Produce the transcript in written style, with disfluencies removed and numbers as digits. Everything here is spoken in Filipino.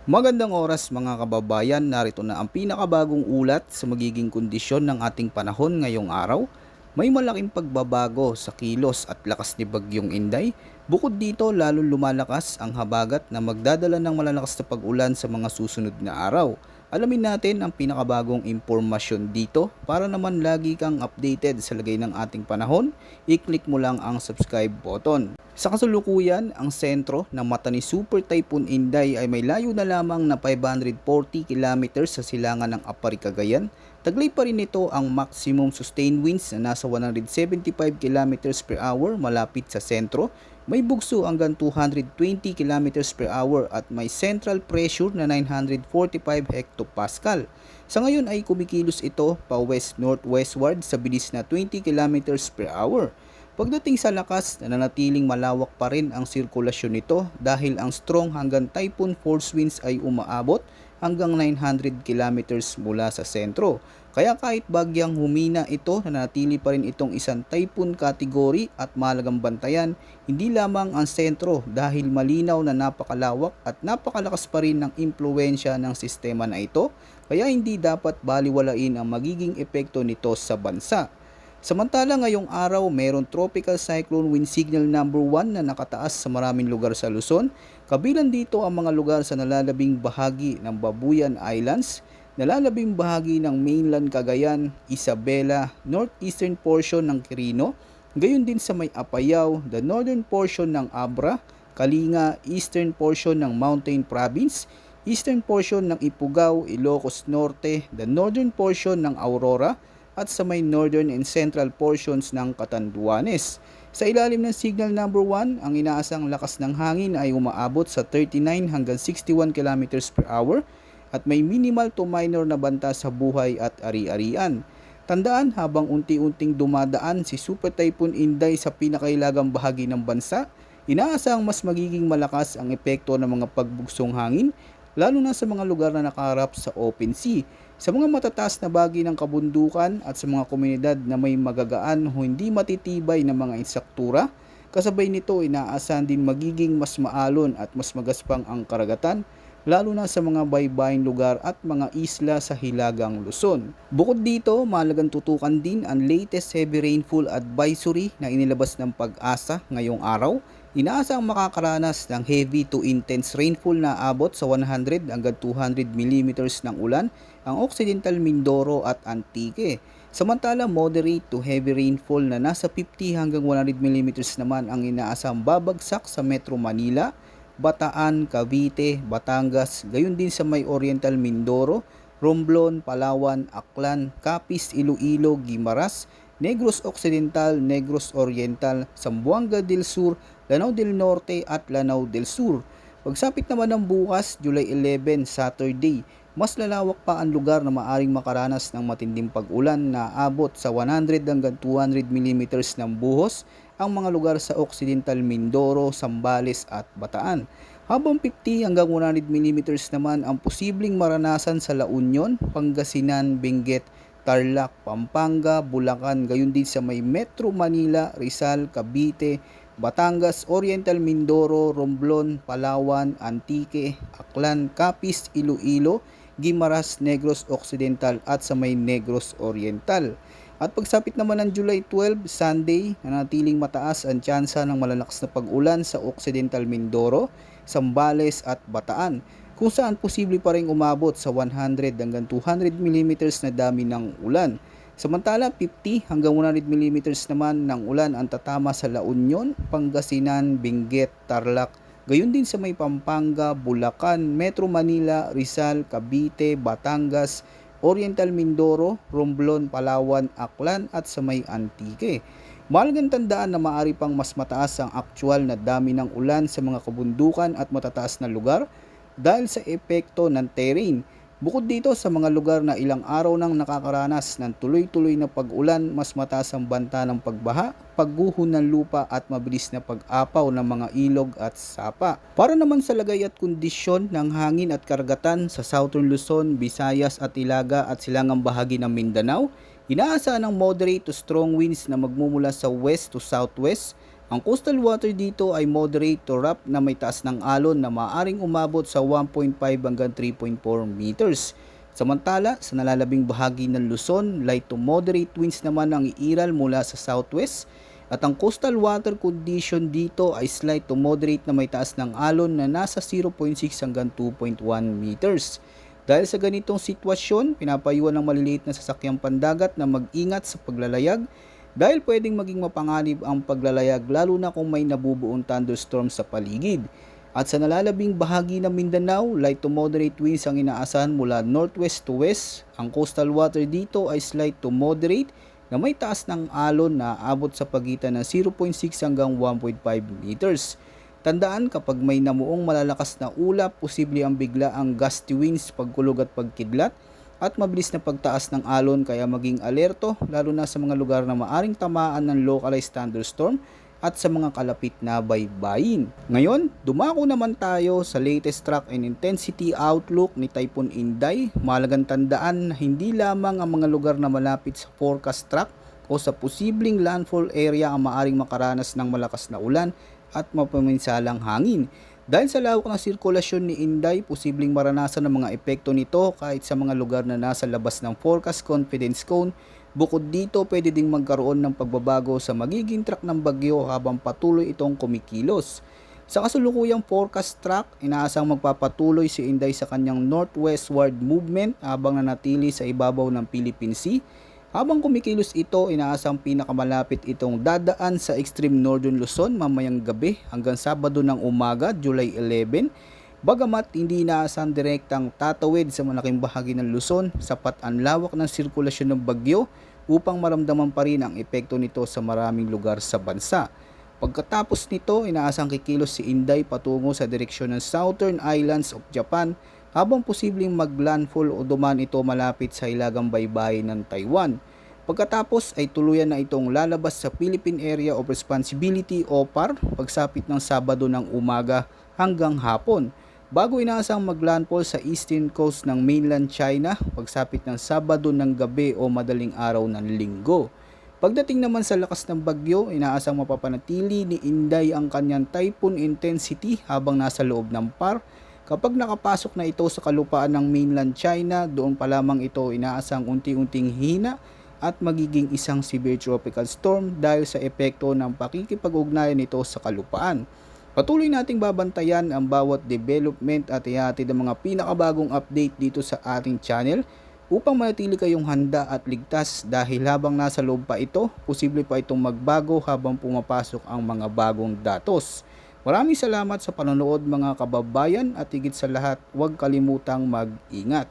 Magandang oras mga kababayan, narito na ang pinakabagong ulat sa magiging kondisyon ng ating panahon ngayong araw. May malaking pagbabago sa kilos at lakas ni Bagyong Inday. Bukod dito, lalong lumalakas ang habagat na magdadala ng malalakas na pag-ulan sa mga susunod na araw. Alamin natin ang pinakabagong impormasyon dito para naman lagi kang updated sa lagay ng ating panahon. I-click mo lang ang subscribe button. Sa kasalukuyan, ang sentro ng mata ni Super Typhoon Inday ay may layo na lamang na 540 kilometers sa silangan ng Apari, Cagayan. Taglay pa rin ito ang maximum sustained winds na nasa 175 kilometers per hour malapit sa sentro. May bugso hanggang 220 kilometers per hour at may central pressure na 945 hectopascal. Sa ngayon ay kumikilos ito pa west-northwestward sa bilis na 20 kilometers per hour. Pagdating sa lakas, nananatiling malawak pa rin ang sirkulasyon nito dahil ang strong hanggang typhoon force winds ay umaabot hanggang 900 kilometers mula sa sentro. Kaya kahit bagyang humina ito, nanatili pa rin itong isang typhoon category at mahalagang bantayan, hindi lamang ang sentro dahil malinaw na napakalawak at napakalakas pa rin ng impluensya ng sistema na ito, kaya hindi dapat baliwalain ang magiging epekto nito sa bansa. Samantala ngayong araw, mayroong tropical cyclone wind signal number 1 na nakataas sa maraming lugar sa Luzon. Kabilang dito ang mga lugar sa nalalabing bahagi ng Babuyan Islands, nalalabing bahagi ng mainland Cagayan, Isabela, northeastern portion ng Quirino, gayon din sa may Apayao, the northern portion ng Abra, Kalinga, eastern portion ng Mountain Province, eastern portion ng Ifugao, Ilocos Norte, the northern portion ng Aurora, at sa may northern and central portions ng Catanduanes. Sa ilalim ng signal number 1, ang inaasang lakas ng hangin ay umaabot sa 39 hanggang 61 kilometers per hour at may minimal to minor na banta sa buhay at ari-arian. Tandaan, habang unti-unting dumadaan si Super Typhoon Inday sa pinakailagang bahagi ng bansa, inaasang mas magiging malakas ang epekto ng mga pagbugsong hangin, lalo na sa mga lugar na nakaharap sa open sea, sa mga matataas na bahagi ng kabundukan at sa mga komunidad na may magagaan o hindi matitibay na mga instruktura. Kasabay nito, inaasahan din magiging mas maalon at mas magaspang ang karagatan, lalo na sa mga baybaying lugar at mga isla sa Hilagang Luzon. Bukod dito, mahalagang tutukan din ang latest heavy rainfall advisory na inilabas ng Pag-asa ngayong araw. Inaasang makakaranas ng heavy to intense rainfall na abot sa 100 hanggang 200 mm ng ulan ang Occidental Mindoro at Antique. Samantala, moderate to heavy rainfall na nasa 50 hanggang 100 mm naman ang inaasang babagsak sa Metro Manila, Bataan, Cavite, Batangas, gayon din sa may Oriental Mindoro, Romblon, Palawan, Aklan, Capiz, Iloilo, Guimaras, Negros Occidental, Negros Oriental, Zamboanga del Sur, Lanao del Norte at Lanao del Sur. Pagsapit naman ng bukas, July 11, Saturday, mas lalawak pa ang lugar na maaring makaranas ng matinding pag-ulan na abot sa 100 hanggang 200 mm ng buhos ang mga lugar sa Occidental Mindoro, Zambales at Bataan. Habang 50 hanggang 100 mm naman ang posibleng maranasan sa La Union, Pangasinan, Benguet, Tarlac, Pampanga, Bulacan, gayon din sa may Metro Manila, Rizal, Cavite, Batangas, Oriental Mindoro, Romblon, Palawan, Antique, Aklan, Capiz, Iloilo, Guimaras, Negros Occidental at sa may Negros Oriental. At pagsapit naman ng July 12, Sunday, nanatiling mataas ang tsansa ng malalakas na pag-ulan sa Occidental Mindoro, Zambales at Bataan, kung saan posible pa rin umabot sa 100 hanggang 200 mm na dami ng ulan. Samantala, 50 hanggang 100 mm naman ng ulan ang tatama sa La Union, Pangasinan, Benguet, Tarlac, gayon din sa may Pampanga, Bulacan, Metro Manila, Rizal, Cavite, Batangas, Oriental Mindoro, Romblon, Palawan, Aklan at sa may Antique. Mahalagang tandaan na maaari pang mas mataas ang aktual na dami ng ulan sa mga kabundukan at matataas na lugar dahil sa epekto ng terrain. Bukod dito, sa mga lugar na ilang araw nang nakakaranas ng tuloy-tuloy na pag-ulan, mas mataas ang banta ng pagbaha, pagguho ng lupa at mabilis na pag-apaw ng mga ilog at sapa. Para naman sa lagay at kondisyon ng hangin at karagatan sa Southern Luzon, Visayas at Ilaga at silangang bahagi ng Mindanao, inaasahan ng moderate to strong winds na magmumula sa west to southwest Ang coastal water dito ay moderate to rough na may taas ng alon na maaaring umabot sa 1.5 hanggang 3.4 meters. Samantala, sa nalalabing bahagi ng Luzon, light to moderate winds naman ang iiral mula sa southwest. At ang coastal water condition dito ay slight to moderate na may taas ng alon na nasa 0.6 hanggang 2.1 meters. Dahil sa ganitong sitwasyon, pinapayuhan ng maliliit na sasakyang pandagat na mag-ingat sa paglalayag dahil pwedeng maging mapanganib ang paglalayag lalo na kung may nabubuong thunderstorm sa paligid. At sa nalalabing bahagi ng Mindanao, light to moderate winds ang inaasahan mula northwest to west. Ang coastal water dito ay slight to moderate na may taas ng alon na abot sa pagitan ng 0.6 hanggang 1.5 meters. Tandaan, kapag may namuong malalakas na ulap, posible ang bigla ang gusty winds, pagkulog at pagkidlat at mabilis na pagtaas ng alon, kaya maging alerto lalo na sa mga lugar na maaring tamaan ng localized thunderstorm at sa mga kalapit na baybayin. Ngayon, dumako naman tayo sa latest track and intensity outlook ni Typhoon Inday. Mahalagang tandaan na hindi lamang ang mga lugar na malapit sa forecast track o sa posibleng landfall area ang maaring makaranas ng malakas na ulan at mapaminsalang hangin. Dahil sa lawak ng sirkulasyon ni Inday, posibleng maranasan ng mga epekto nito kahit sa mga lugar na nasa labas ng forecast confidence cone. Bukod dito, pwede ding magkaroon ng pagbabago sa magiging track ng bagyo habang patuloy itong kumikilos. Sa kasulukuyang forecast track, inaasang magpapatuloy si Inday sa kanyang northwestward movement habang nanatili sa ibabaw ng Philippine Sea. Habang kumikilos ito, inaasang pinakamalapit itong dadaan sa extreme northern Luzon mamayang gabi hanggang Sabado ng umaga, July 11. Bagamat hindi inaasang direktang tatawid sa malaking bahagi ng Luzon, sapat ang lawak ng sirkulasyon ng bagyo upang maramdaman pa rin ang epekto nito sa maraming lugar sa bansa. Pagkatapos nito, inaasang kikilos si Inday patungo sa direksyon ng Southern Islands of Japan habang posibleng maglandfall o dumaan ito malapit sa hilagang baybayin ng Taiwan. Pagkatapos ay tuluyan na itong lalabas sa Philippine Area of Responsibility o PAR pagsapit ng Sabado ng umaga hanggang hapon, bago inaasang maglandfall sa eastern coast ng mainland China pagsapit ng Sabado ng gabi o madaling araw ng Linggo. Pagdating naman sa lakas ng bagyo, inaasang mapapanatili ni Inday ang kanyang typhoon intensity habang nasa loob ng PAR. Kapag nakapasok na ito sa kalupaan ng mainland China, doon pa lamang ito inaasang unti-unting hina at magiging isang severe tropical storm dahil sa epekto ng pakikipag-ugnayan nito sa kalupaan. Patuloy nating babantayan ang bawat development at ihatid ang mga pinakabagong update dito sa ating channel upang manatili kayong handa at ligtas dahil habang nasa loob pa ito, posible pa itong magbago habang pumapasok ang mga bagong datos. Maraming salamat sa panonood mga kababayan at higit sa lahat, huwag kalimutang mag-ingat.